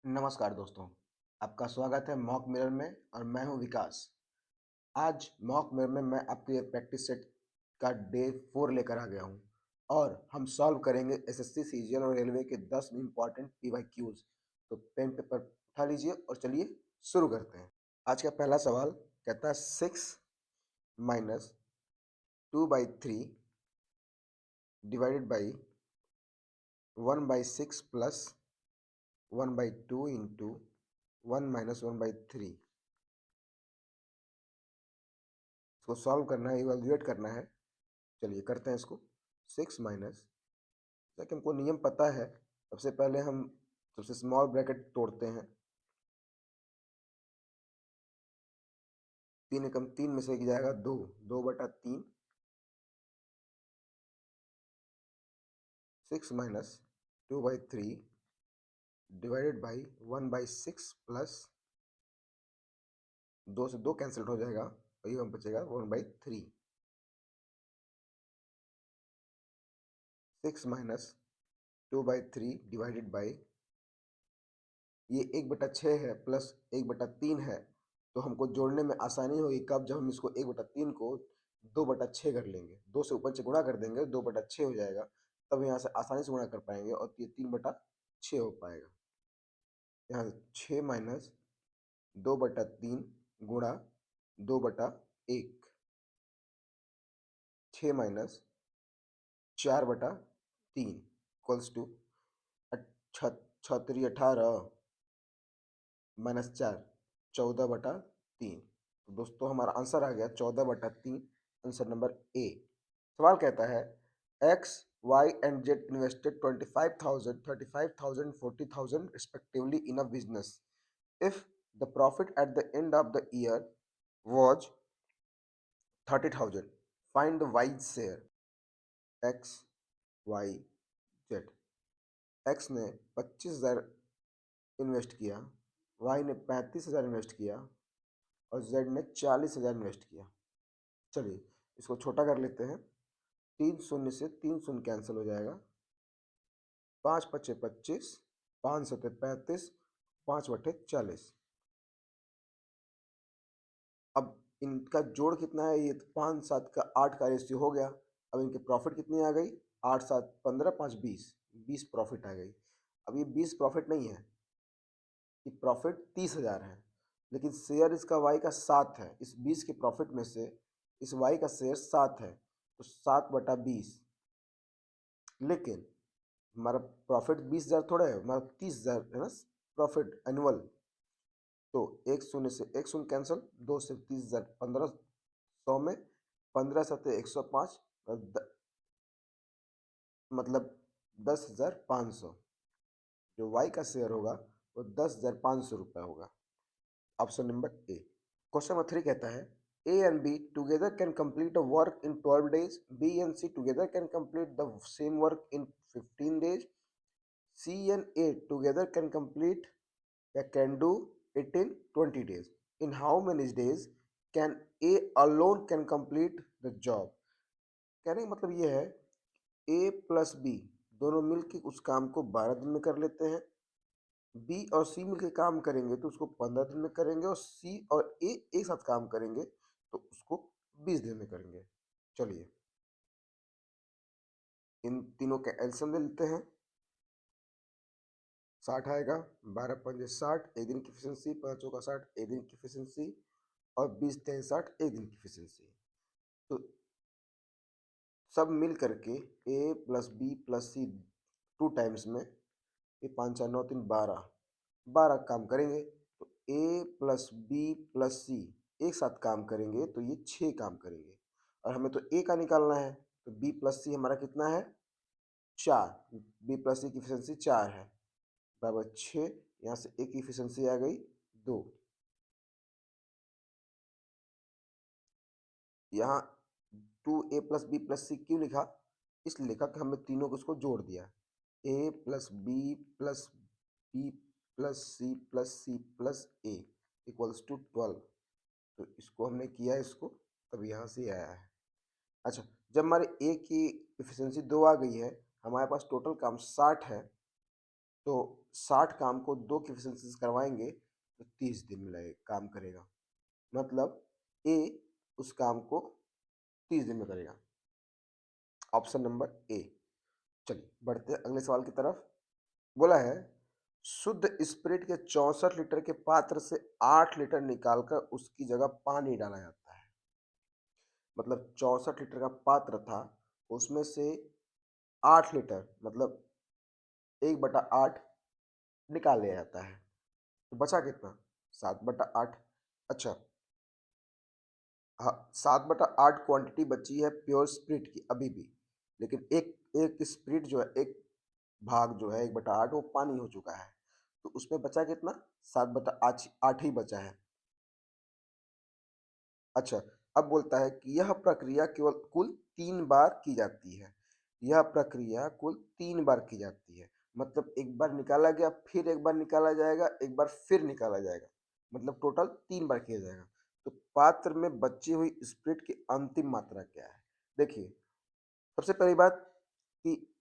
नमस्कार दोस्तों, आपका स्वागत है मॉक मिरर में और मैं हूं विकास। आज मॉक मिरर में मैं आपके लिए प्रैक्टिस सेट का डे 4 लेकर आ गया हूं और हम सॉल्व करेंगे एसएससी, सीजीएल और रेलवे के 10 इम्पॉर्टेंट पीवाईक्यूज। तो पेन पेपर उठा लीजिए और चलिए शुरू करते हैं। आज का पहला सवाल कहता है 6 minus 2/3 divided by 1/6 plus 1/2 into 1 minus 1/3। इसको सॉल्व करना है, इवेल्युएट करना है। चलिए करते हैं इसको। 6 माइनस, जैसा कि हमको नियम पता है, सबसे पहले हम सबसे स्मॉल ब्रैकेट तोड़ते हैं। 3 एकम 3 में से एक जाएगा 2, 2/3। 6 माइनस 2/3 डिवाइडेड बाई 1/6 प्लस 2 से 2 कैंसिल हो जाएगा और ये बचेगा 1/3। 6 माइनस 2/3 डिवाइडेड बाई, ये 1/6 है प्लस 1/3 है, तो हमको जोड़ने में आसानी होगी कब, जब हम इसको 1/3 को 2/6 कर लेंगे, 2 से ऊपर से गुणा कर देंगे, 2/6 हो जाएगा, तब यहाँ से आसानी से गुणा कर पाएंगे और ये 3/6 हो पाएगा। यहाँ 6 माइनस 2/3 गुणा 2/1, 6 माइनस 4/3 इक्वल्स टू 18 माइनस 4, 14/3। तो दोस्तों हमारा आंसर आ गया 14/3, आंसर नंबर ए। सवाल कहता है X, Y and Z invested 25,000, 35,000, 40,000 respectively in a business. If the profit at the end of the year was 30,000, find the y share. x, y, z. x ने 25,000 invest किया, y ने 35,000 invest किया और z ने 40,000 invest किया। चलिए इसको छोटा कर लेते हैं। 3 शून्य से 3 शून्य कैंसिल हो जाएगा। 5 पचे 25, 5 सते 35, 5 बटे 40। अब इनका जोड़ कितना है, ये 5 7 का 8 का रेशियो हो गया। अब इनकी प्रॉफिट कितनी आ गई, 8 7 15, 5 20, 20 प्रॉफिट आ गई। अब ये 20 प्रॉफिट नहीं है, ये प्रॉफिट 30,000 है, लेकिन शेयर इसका वाई का 7 है। इस 20 के प्रॉफिट में से इस वाई का शेयर 7 है, तो 7/20। लेकिन हमारा प्रॉफिट 20,000 थोड़ा है, हमारा 30,000 है ना प्रॉफिट एनुअल। तो एक शून्य से एक शून्य कैंसिल, 2 से 30,000, 1500 में 15 सत्ते 105, मतलब 10,500। जो वाई का शेयर होगा वो 10,500 रुपये होगा। ऑप्शन नंबर ए। क्वेश्चन नंबर 3 कहता है A and B together can complete a work in 12 days. B and C together can complete the same work in 15 days. C and A together can complete या can do it in 20 days. In how many days can A alone can complete the job? कहने का मतलब ये है A plus B दोनों मिलकर उस काम को 12 दिन में कर लेते हैं। बी और सी मिलकर काम करेंगे तो उसको 15 दिन में करेंगे, और सी और ए एक साथ काम करेंगे तो उसको 20 दिन में करेंगे। चलिए इन तीनों का एलसीएम ले लेते हैं। 60 आएगा, 12 पंजे 60, एक दिन की एफिशिएंसी, 5 चौका 60, एक दिन की एफिशिएंसी, और 20 3 60, एक दिन की एफिशिएंसी। तो सब मिल करके ए प्लस बी प्लस सी 2 टाइम्स में, ये 5 4 9 3 12, 12 काम करेंगे। तो ए प्लस बी प्लस सी एक साथ काम करेंगे तो ये 6 काम करेंगे, और हमें तो ए का निकालना है, तो बी प्लस सी हमारा कितना है 4, बी प्लस सी की एफिशिएंसी 4 है, बराबर 6। यहाँ से ए की एफिशिएंसी आ गई 2। यहाँ 2a प्लस बी प्लस सी क्यों लिखा, इसलिए लिखा कि हमने तीनों को इसको जोड़ दिया, A plus B plus B plus C plus A equals to 12। तो इसको हमने किया इसको, तब यहाँ से आया है। अच्छा, जब हमारे ए की एफिशिएंसी 2 आ गई है, हमारे पास टोटल काम 60 है, तो 60 काम को 2 की एफिशिएंसी से करवाएंगे तो 30 दिन में लगे काम करेगा। मतलब ए उस काम को 30 दिन में करेगा। ऑप्शन नंबर ए। चलिए बढ़ते हैं अगले सवाल की तरफ। बोला है शुद्ध स्पिरिट के 64 लीटर के पात्र से 8 लीटर निकालकर उसकी जगह पानी डाला जाता है। मतलब 64 लीटर का पात्र था, उसमें से 8 लीटर मतलब 1/8 निकाल लिया जाता है, तो बचा कितना? 7/8। अच्छा, हाँ 7/8 क्वांटिटी बची है प्योर स्पिरिट की अभी भी, लेकिन एक एक स्पिरिट जो है, एक भाग जो है 1/8 वो पानी हो चुका है, तो उसमें बचा कितना? 7/8 ही बचा है। अच्छा, अब बोलता है कि यह प्रक्रिया केवल कुल 3 बार की जाती है। यह प्रक्रिया कुल 3 बार की जाती है। मतलब एक बार निकाला गया, फिर एक बार निकाला जाएगा, एक बार फिर निकाला जाएगा। मतलब टोटल 3 बार किया जाएगा। तो पात्र में बची हुई स्पिरिट की अंतिम मात्रा क्या है? देखिए, सबसे पहली बात कि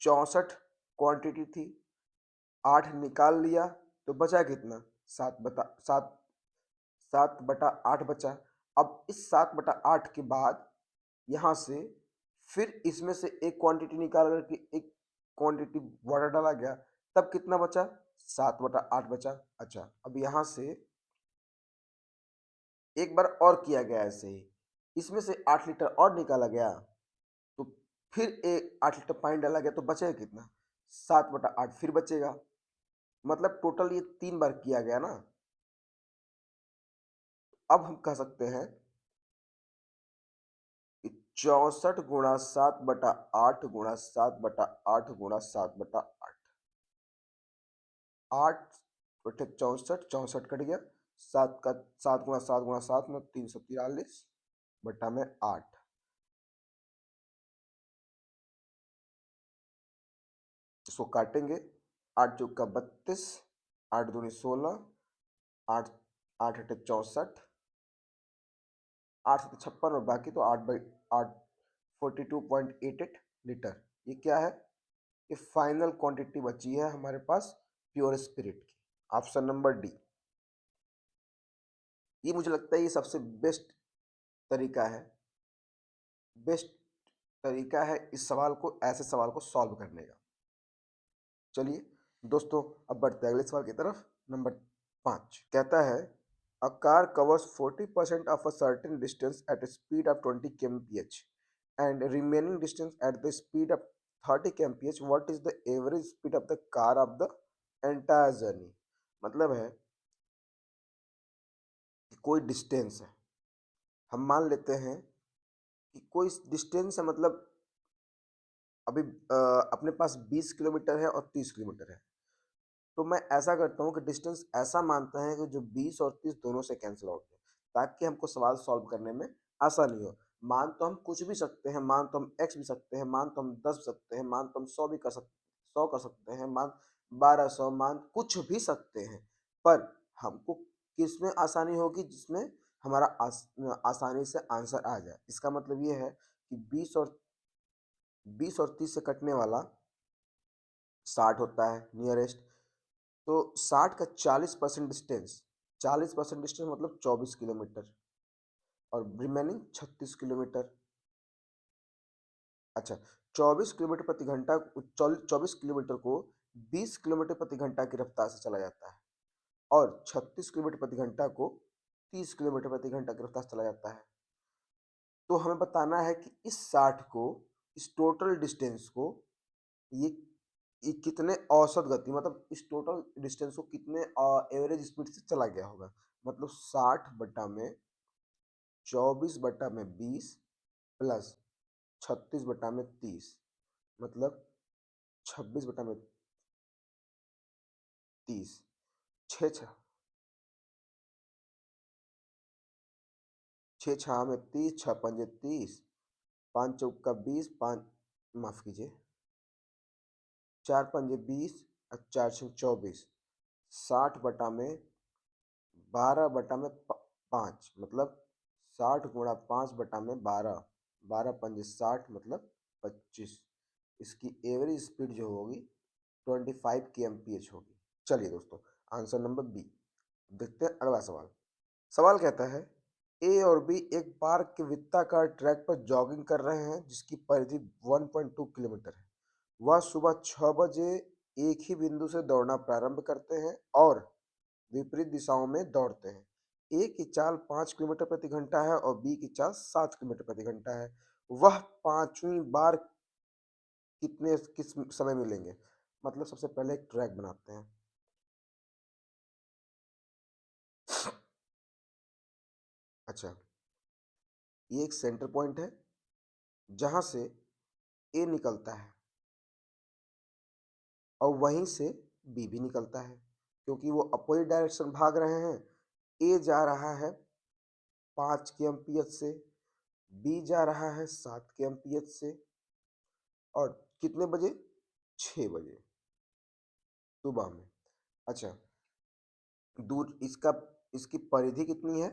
64 क्वांटिटी थी, 8 निकाल लिया, तो बचा कितना? 7/8 बचा। अब इस 7/8 के बाद यहाँ से फिर इसमें से एक क्वांटिटी निकाल करके एक क्वांटिटी वाटर डाला गया, तब कितना बचा? 7/8 बचा। अच्छा, अब यहाँ से एक बार और किया गया ऐसे ही, इसमें से 8 लीटर और निकाला गया, तो फिर एक 8 लीटर पानी डाला गया, तो बचेगा कितना? 7/8 फिर बचेगा। मतलब टोटल ये 3 बार किया गया ना। अब हम कह सकते हैं 64 गुणा 7/8 गुणा 7/8 गुणा 7/8, 8 बटे 64, 64 कट गया, 7 का 7 में 343/8। इसको काटेंगे, 8 चौक का 32, 8 दूनी 16, 8 8 अटे 64, 8 से 56 और बाकी तो 8/8 42.88 लीटर। ये क्या है? ये फाइनल क्वांटिटी बची है हमारे पास प्योर स्पिरिट की। Option number D. ये मुझे लगता है ये सबसे तरीका है बेस्ट तरीका है इस सवाल को, ऐसे सवाल को सॉल्व करने का। चलिए दोस्तों, अब बढ़ते हैं अगले सवाल की तरफ। नंबर 5 कहता है a car covers 40% of a certain distance at a speed of 20 kmph and remaining distance at the speed of 30 kmph. What is the average speed of the car of the entire journey? मतलब है कि कोई distance है, हम मान लेते हैं कि कोई डिस्टेंस है, मतलब अभी अपने पास 20 किलोमीटर है और 30 किलोमीटर है। तो मैं ऐसा करता हूँ कि डिस्टेंस ऐसा मानता है कि जो 20 और 30 दोनों से कैंसिल आउट हो, ताकि हमको सवाल सॉल्व करने में आसानी हो। मान तो हम कुछ भी सकते हैं, मान तो हम x भी सकते हैं, मान तो हम 10 भी सकते हैं, मान तो हम 100 भी कर सकते 100 कर सकते हैं, मान 1200, मान कुछ भी सकते हैं। पर हमको किसमें आसानी होगी? जिसमें हमारा आसानी से आंसर आ जाए। इसका मतलब ये है कि 20 और 30 से कटने वाला 60 होता है नियरेस्ट। तो 60 का 40% डिस्टेंस, 40% डिस्टेंस मतलब 24 किलोमीटर, और रिमेनिंग 36 किलोमीटर। अच्छा, 24 किलोमीटर प्रति घंटा, 24 किलोमीटर को 20 किलोमीटर प्रति घंटा की रफ्तार से चला जाता है, और 36 किलोमीटर प्रति घंटा को 30 किलोमीटर प्रति घंटा की रफ्तार से चला जाता है। तो हमें बताना है कि इस 60 को, इस टोटल डिस्टेंस को, ये ये कितने औसत गति, मतलब इस टोटल डिस्टेंस को कितने एवरेज स्पीड से चला गया होगा। मतलब 60/24/20 प्लस 36/30, मतलब 26/30। छः छः छः छः में 30, 6×5 = 30, 5×4 = 20, 5 माफ कीजिए, 4×5 = 20 और 4×6 = 24। 60/12/5, मतलब 60 गुणा 5/12, 12×5 = 60, मतलब 25। इसकी एवरेज स्पीड जो होगी 25 kmph होगी। चलिए दोस्तों, आंसर नंबर बी। देखते हैं अगला सवाल। सवाल कहता है ए और बी एक पार्क के वृत्ताकार ट्रैक पर जॉगिंग कर रहे हैं जिसकी परिधि 1.2 किलोमीटर है। वह सुबह 6 बजे एक ही बिंदु से दौड़ना प्रारंभ करते हैं और विपरीत दिशाओं में दौड़ते हैं। ए की चाल 5 किलोमीटर प्रति घंटा है और बी की चाल 7 किलोमीटर प्रति घंटा है। वह पांचवी बार किस समय मिलेंगे? मतलब सबसे पहले एक ट्रैक बनाते हैं। अच्छा, ये एक सेंटर पॉइंट है जहां से ए निकलता है और वहीं से बी भी निकलता है, क्योंकि वो अपोजिट डायरेक्शन भाग रहे हैं। ए जा रहा है 5 kmph से, बी जा रहा है 7 kmph से, और कितने बजे? 6 बजे सुबह में। अच्छा, दूर इसकी परिधि कितनी है?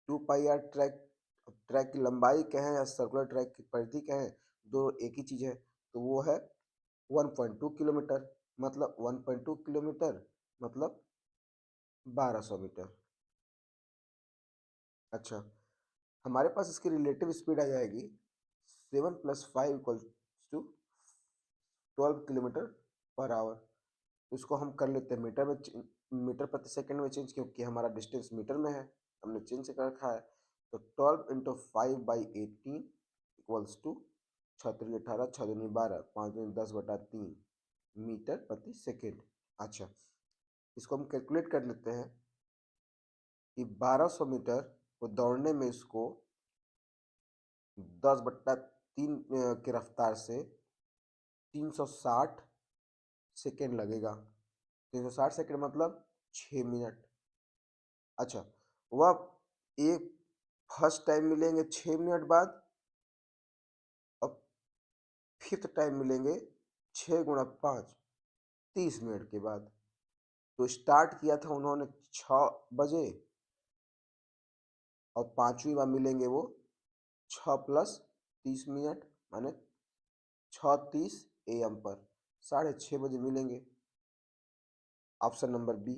2 पाई आर ट्रैक। ट्रैक की लंबाई कहें या सर्कुलर ट्रैक की परिधि कहें, दो एक ही चीज है, तो वो है 1.2 किलोमीटर। मतलब 1.2 किलोमीटर मतलब 1200 मीटर। अच्छा, हमारे पास इसकी रिलेटिव स्पीड आ जाएगी 7 + 5 = 12 किलोमीटर पर आवर। तो इसको हम कर लेते हैं मीटर प्रति सेकंड में चेंज, क्योंकि हमारा डिस्टेंस मीटर में है, हमने चेंज कर रखा है। तो 12 × 5/18 = 6×3 = 18, 6×2 = 12, 5×10/3 मीटर प्रति सेकेंड। अच्छा, इसको हम कैलकुलेट कर लेते हैं कि 1200 मीटर को दौड़ने में इसको 10/3 की रफ्तार से 360 सेकेंड लगेगा। 360 सेकेंड मतलब 6 मिनट। अच्छा, वह एक फर्स्ट टाइम मिलेंगे 6 मिनट बाद और फिफ्थ टाइम मिलेंगे 6 × 5 30 मिनट के बाद। तो स्टार्ट किया था उन्होंने 6 बजे और पांचवी बार मिलेंगे वो 6 + 30 मिनट माने 6:30 AM पर 6:30 बजे मिलेंगे। Option number B.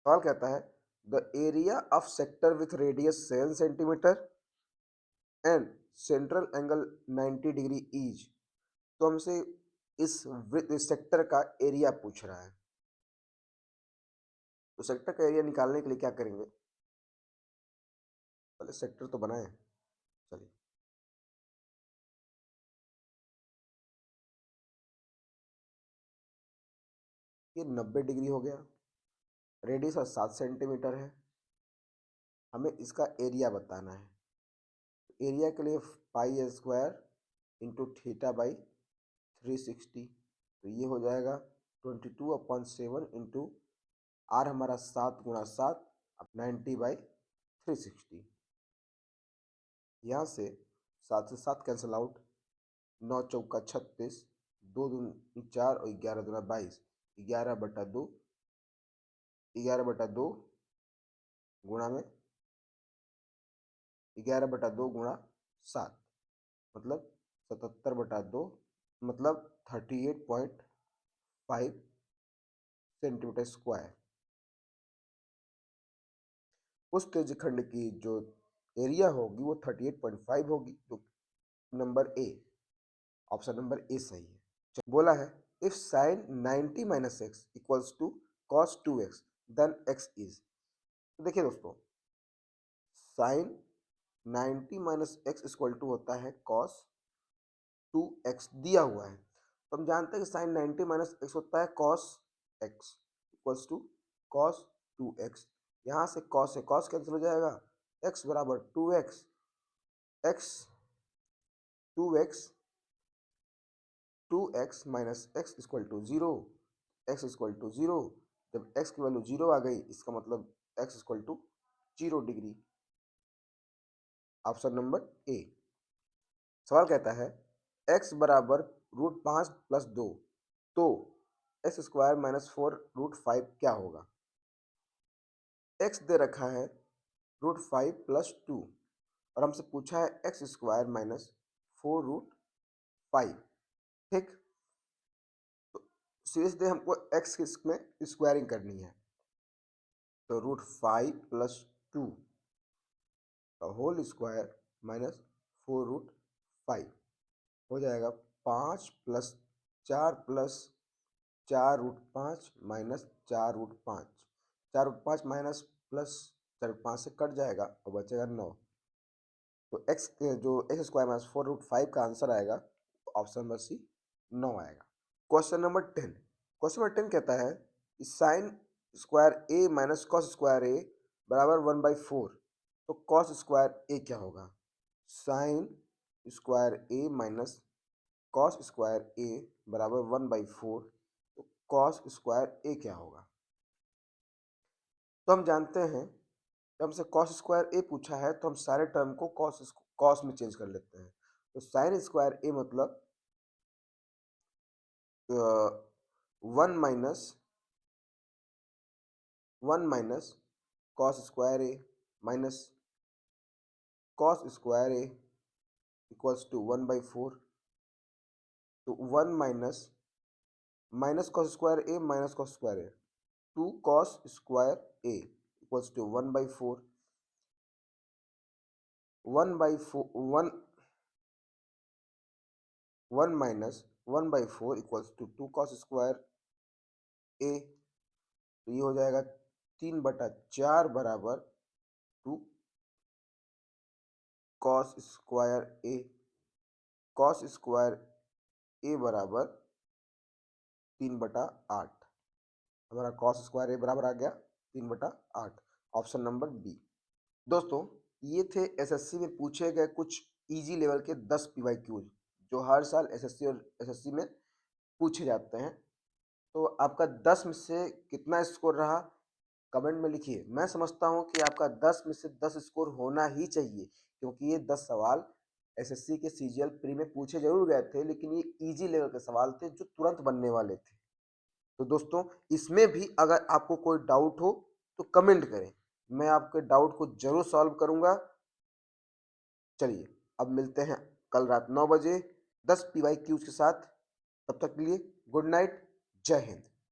सवाल कहता है the area of sector with radius 7 centimetre and central angle 90 degree is. तो हमसे इस सेक्टर का एरिया पूछ रहा है। तो सेक्टर का एरिया निकालने के लिए क्या करेंगे? पहले सेक्टर तो बनाए। चलिए, ये 90 डिग्री हो गया, रेडियस 7 सेंटीमीटर है, हमें इसका एरिया बताना है। एरिया के लिए π² × θ/360, तो ये हो जाएगा 22/7 × r हमारा 7 × 7 90/360। यहाँ से 7 से 7 कैंसिल आउट, 9×4 = 36, 2×2 = 4 और 11×2 = 22। 11/2 11/2 गुणा में 11/2 गुणा 7 मतलब 77/2 मतलब 38.5 सेंटीमीटर स्क्वायर। उस त्रिज्यखंड की जो एरिया होगी वो 38.5 होगी। तो number A, option number A सही है। बोला है if sine 90 - x = cos 2x then x is. तो देखिए दोस्तों, साइन 90 - x = होता है cos 2x दिया हुआ है। तो हम जानते हैं कि साइन 90 - x होता है cos x = cos 2x। यहाँ से cos से cos कैंसिल हो जाएगा, x = 2x, x 2x 2x - x = 0, x = 0। जब x की वैल्यू 0 आ गई, इसका मतलब x = 0 डिग्री। ऑप्शन नंबर ए। सवाल कहता है x = √5 + 2, तो x² - 4√5 क्या होगा? x दे रखा है √5 + 2 और हमसे पूछा है x² - 4√5। ठीक, तो सीधे हमको एक्स की इसमें स्क्वायरिंग करनी है, तो √5 + 2 का होल स्क्वायर माइनस 4√5 हो जाएगा 5 + 4 + 4√5 माइनस 4√5, 4√5 माइनस प्लस 4√5 से कट जाएगा और बचेगा 9। तो एक्स जो एक्स स्क्वायर माइनस 4√5 का आंसर आएगा ऑप्शन नंबर सी 9 आएगा। क्वेश्चन नंबर 10, क्वेश्चन नंबर 10 कहता है sine square A minus cos square A बराबर 1/4, तो कॉस स्क्वायर ए क्या होगा? Sine square A minus cos square A बराबर 1/4, तो कॉस स्क्वायर ए क्या होगा? तो हम जानते हैं जब हमसे कॉस स्क्वायर ए पूछा है तो हम सारे टर्म को कॉस में चेंज कर लेते हैं। तो साइन स्क्वायर ए मतलब 1 minus cos square A minus cos square A equals to 1/4, तो 1 minus cos square A minus cos square A, 2 cos square A equals to 1/4, 1 minus 1/4 equals to 2 cos square A, तो ये हो जाएगा 3/4 बराबर 2 cos square A, cos square A बराबर 3/8। हमारा cos square A बराबर आ गया 3/8, ऑप्शन नंबर बी। दोस्तों ये थे एसएससी में पूछे गए कुछ इजी लेवल के 10 पीवाईक्यूज जो हर साल एसएससी और एसएससी में पूछे जाते हैं। तो आपका 10 में से कितना स्कोर रहा कमेंट में लिखिए। मैं समझता हूं कि आपका 10 में से 10 स्कोर होना ही चाहिए, क्योंकि ये 10 सवाल एसएससी के सीजीएल प्री में पूछे जरूर गए थे, लेकिन ये इजी लेवल के सवाल थे जो तुरंत बनने वाले थे। तो दोस्तों इसमें भी अगर आपको कोई डाउट हो तो कमेंट करें, मैं आपके डाउट को जरूर सॉल्व करूंगा। चलिए अब मिलते हैं कल रात 9 बजे 10 पीवाईक्यूज के साथ। तब तक के लिए गुड नाइट, जय हिंद।